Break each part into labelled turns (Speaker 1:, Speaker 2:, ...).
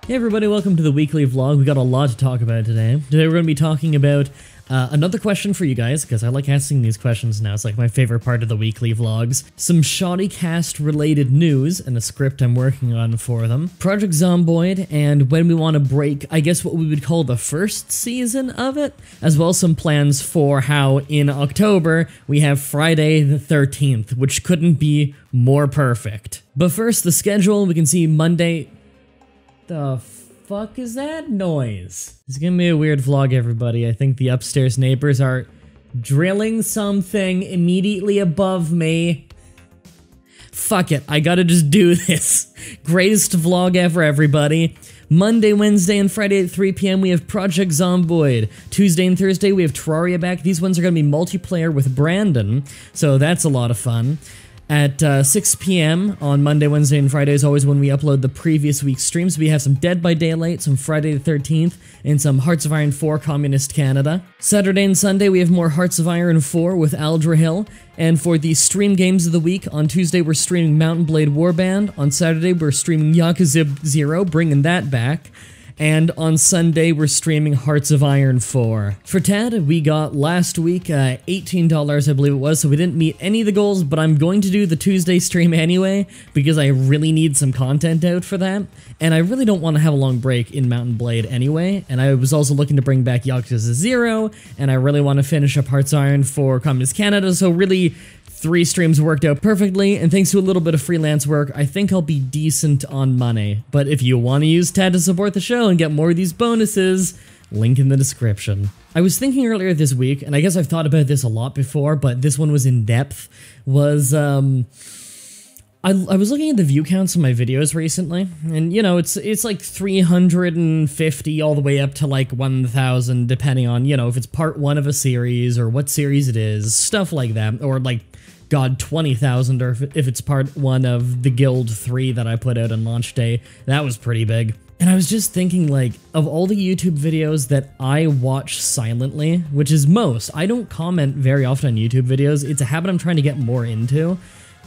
Speaker 1: Hey everybody, welcome to the weekly vlog. We got a lot to talk about today. Today we're going to be talking about another question for you guys, because I like asking these questions now. It's like my favorite part of the weekly vlogs. Some Shoddycast related news and a script I'm working on for them. Project Zomboid, and when we want to break, I guess what we would call the first season of it, as well as some plans for how in October we have Friday the 13th, which couldn't be more perfect. But first, the schedule. We can see Monday... The fuck is that noise? It's gonna be a weird vlog, everybody. I think the upstairs neighbors are drilling something immediately above me. Fuck it, I gotta just do this. Greatest vlog ever, everybody. Monday, Wednesday, and Friday at 3 p.m. we have Project Zomboid. Tuesday and Thursday we have Terraria back. These ones are gonna be multiplayer with Brandon, so that's a lot of fun. At 6 p.m. on Monday, Wednesday, and Friday is always when we upload the previous week's streams. We have some Dead by Daylight, some Friday the 13th, and some Hearts of Iron 4 Communist Canada. Saturday and Sunday we have more Hearts of Iron 4 with Aldra Hill. And for the stream games of the week, on Tuesday we're streaming Mountain Blade Warband. On Saturday we're streaming Yakuza 0, bringing that back. And on Sunday, we're streaming Hearts of Iron 4. For Tad, we got last week $18, I believe it was, so we didn't meet any of the goals, but I'm going to do the Tuesday stream anyway, because I really need some content out for that, and I really don't want to have a long break in Mountain Blade anyway, and I was also looking to bring back Yakuza 0, and I really want to finish up Hearts of Iron 4 Communist Canada, so really... 3 streams worked out perfectly, and thanks to a little bit of freelance work, I think I'll be decent on money. But if you want to use Tad to support the show and get more of these bonuses, link in the description. I was thinking earlier this week, and I guess I've thought about this a lot before, but this one was in depth, was, I was looking at the view counts of my videos recently, and, you know, it's like 350 all the way up to, like, 1,000, depending on, you know, if it's part 1 of a series, or what series it is, stuff like that, or, like, God, 20,000, or if it's part 1 of the Guild 3 that I put out on launch day. That was pretty big. And I was just thinking, like, of all the YouTube videos that I watch silently, which is most, I don't comment very often on YouTube videos, it's a habit I'm trying to get more into.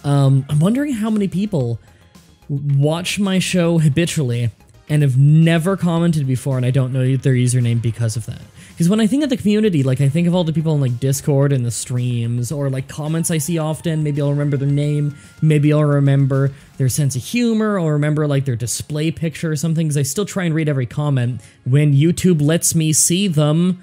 Speaker 1: I'm wondering how many people watch my show habitually and have never commented before, and I don't know their username because of that. Because when I think of the community, like, I think of all the people in, like, Discord and the streams, or, like, comments I see often. Maybe I'll remember their name, maybe I'll remember their sense of humor, I'll remember, like, their display picture or something, because I still try and read every comment. When YouTube lets me see them,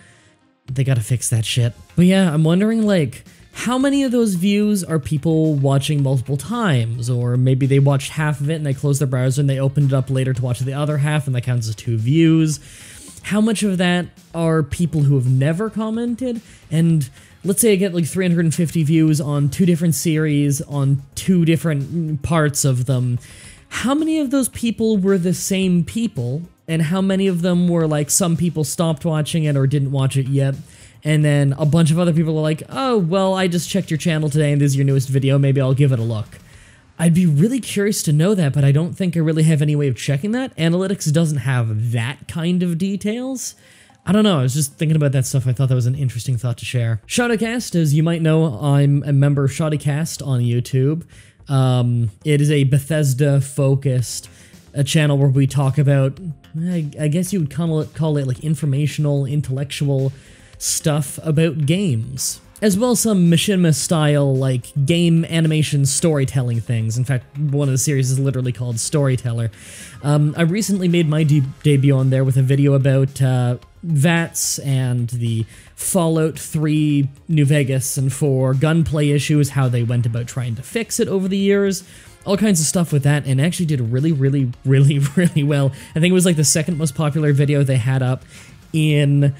Speaker 1: they gotta fix that shit. But yeah, I'm wondering, like, how many of those views are people watching multiple times? Or maybe they watched half of it and they closed their browser and they opened it up later to watch the other half and that counts as 2 views. How much of that are people who have never commented? And let's say I get like 350 views on 2 different series, on 2 different parts of them. How many of those people were the same people? And how many of them were like some people stopped watching it or didn't watch it yet? And then a bunch of other people are like, oh, well, I just checked your channel today and this is your newest video, maybe I'll give it a look. I'd be really curious to know that, but I don't think I really have any way of checking that. Analytics doesn't have that kind of details. I don't know, I was just thinking about that stuff. I thought that was an interesting thought to share. Shoddycast, as you might know, I'm a member of Shoddycast on YouTube. It is a Bethesda-focused channel where we talk about, I guess you would call it like informational, intellectual stuff about games, as well as some machinima style like game animation storytelling things. In fact, one of the series is literally called Storyteller. I recently made my debut on there with a video about VATS and the Fallout 3 New Vegas and 4 gunplay issues, how they went about trying to fix it over the years, all kinds of stuff with that, and actually did really well. I think it was like the 2nd most popular video they had up in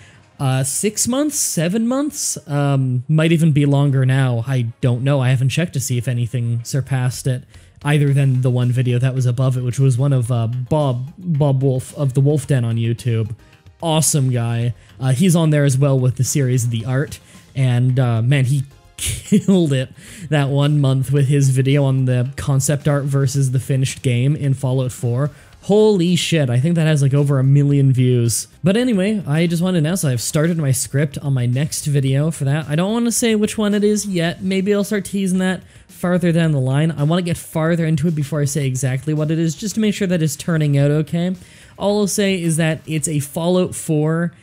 Speaker 1: 6 months, 7 months, might even be longer now. I don't know. I haven't checked to see if anything surpassed it, either than the one video that was above it, which was one of Bob Wolf of the Wolf Den on YouTube. Awesome guy. He's on there as well with the series The Art, and man, he killed it that 1 month with his video on the concept art versus the finished game in Fallout 4. Holy shit, I think that has like over 1 million views. But anyway, I just want to announce that I've started my script on my next video for that. I don't want to say which one it is yet. Maybe I'll start teasing that farther down the line. I want to get farther into it before I say exactly what it is, just to make sure that it's turning out okay. All I'll say is that it's a Fallout 4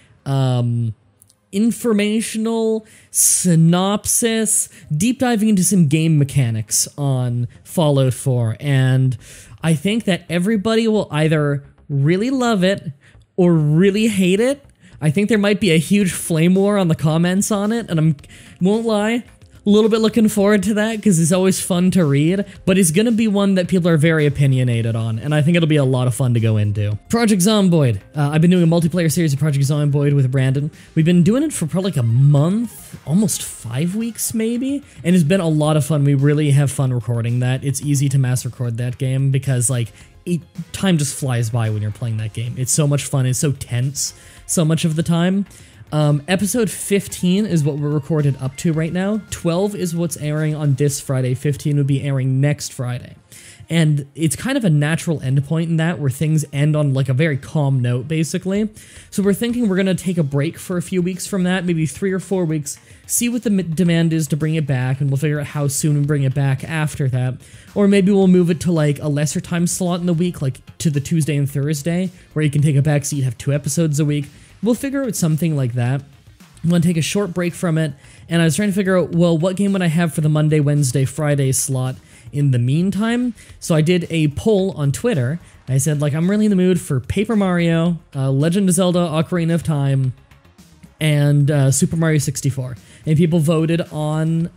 Speaker 1: informational synopsis, deep diving into some game mechanics on Fallout 4, and I think that everybody will either really love it or really hate it. I think there might be a huge flame war on the comments on it, and won't lie, a little bit looking forward to that because it's always fun to read, but it's gonna be one that people are very opinionated on, and I think it'll be a lot of fun to go into. Project Zomboid. I've been doing a multiplayer series of Project Zomboid with Brandon. We've been doing it for probably like a month, almost 5 weeks maybe, and it's been a lot of fun. We really have fun recording that. It's easy to mass record that game because like time just flies by when you're playing that game. It's so much fun. It's so tense so much of the time. Episode 15 is what we're recorded up to right now. 12 is what's airing on this Friday. 15 would be airing next Friday. And it's kind of a natural endpoint in that, where things end on like a very calm note, basically. So we're thinking we're going to take a break for a few weeks from that, maybe 3 or 4 weeks, see what the demand is to bring it back, and we'll figure out how soon we bring it back after that. Or maybe we'll move it to like a lesser time slot in the week, like to the Tuesday and Thursday, where you can take a back seat, have 2 episodes a week. We'll figure out something like that. I'm going to take a short break from it, and I was trying to figure out, well, what game would I have for the Monday, Wednesday, Friday slot in the meantime? So I did a poll on Twitter. I said, like, I'm really in the mood for Paper Mario, Legend of Zelda Ocarina of Time, and Super Mario 64. And people voted on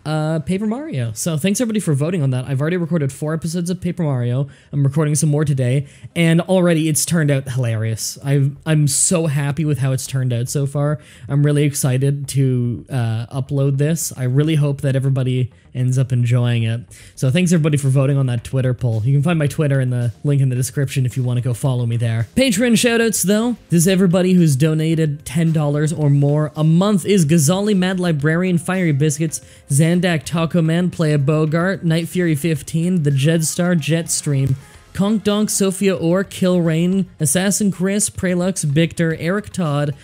Speaker 1: Paper Mario. So thanks everybody for voting on that. I've already recorded 4 episodes of Paper Mario. I'm recording some more today, and already it's turned out hilarious. I'm so happy with how it's turned out so far. I'm really excited to upload this. I really hope that everybody ends up enjoying it. So thanks everybody for voting on that Twitter poll. You can find my Twitter in the link in the description if you want to go follow me there. Patreon shoutouts though. This is everybody who's donated $10 or more a month is Gazali Mad Librarian, Fiery Biscuits, Zandak Taco Man, Playa Bogart, Night Fury 15, The Jedstar, Jetstream, Conk Donk, Sophia Orr, Kill Rain, Assassin Chris, Prelux, Victor, Eric Todd,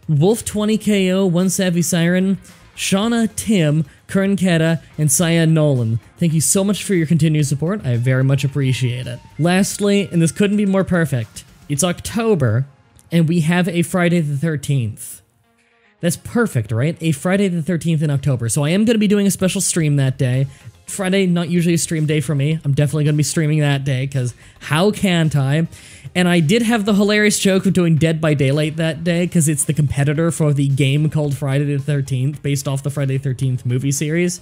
Speaker 1: Wolf 20KO, One Savvy Siren, Shauna, Tim, Kern Keta, and Cyan Nolan. Thank you so much for your continued support. I very much appreciate it. Lastly, and this couldn't be more perfect, it's October, and we have a Friday the 13th. That's perfect, right? A Friday the 13th in October. So I am going to be doing a special stream that day. Friday, not usually a stream day for me. I'm definitely going to be streaming that day, because how can't I? And I did have the hilarious joke of doing Dead by Daylight that day, because it's the competitor for the game called Friday the 13th, based off the Friday the 13th movie series.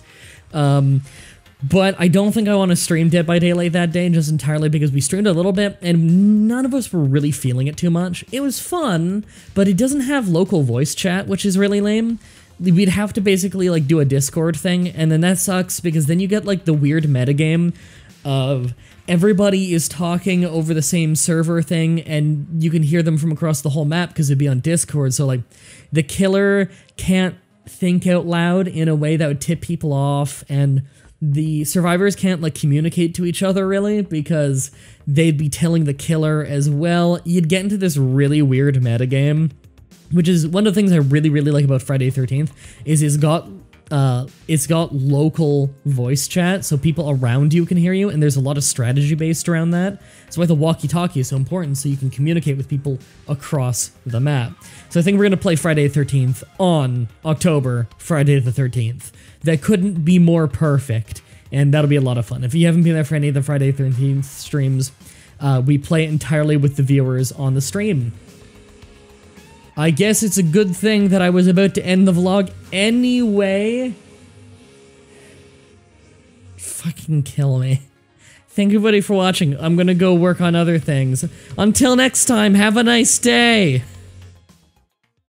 Speaker 1: But I don't think I want to stream Dead by Daylight that day, just entirely because we streamed a little bit, and none of us were really feeling it too much. It was fun, but it doesn't have local voice chat, which is really lame. We'd have to basically like do a Discord thing, and then that sucks because then you get like the weird metagame of everybody is talking over the same server thing, and you can hear them from across the whole map because it'd be on Discord. So like the killer can't think out loud in a way that would tip people off, and the survivors can't like communicate to each other really because they'd be telling the killer as well. You'd get into this really weird metagame, which is one of the things I really like about Friday the 13th, is it's got local voice chat, so people around you can hear you, and there's a lot of strategy based around that. That's why the walkie-talkie is so important, so you can communicate with people across the map. So I think we're going to play Friday the 13th on October, Friday the 13th. That couldn't be more perfect, and that'll be a lot of fun. If you haven't been there for any of the Friday the 13th streams, we play it entirely with the viewers on the stream. I guess it's a good thing that I was about to end the vlog anyway. Fucking kill me. Thank you everybody for watching. I'm gonna go work on other things. Until next time, have a nice day!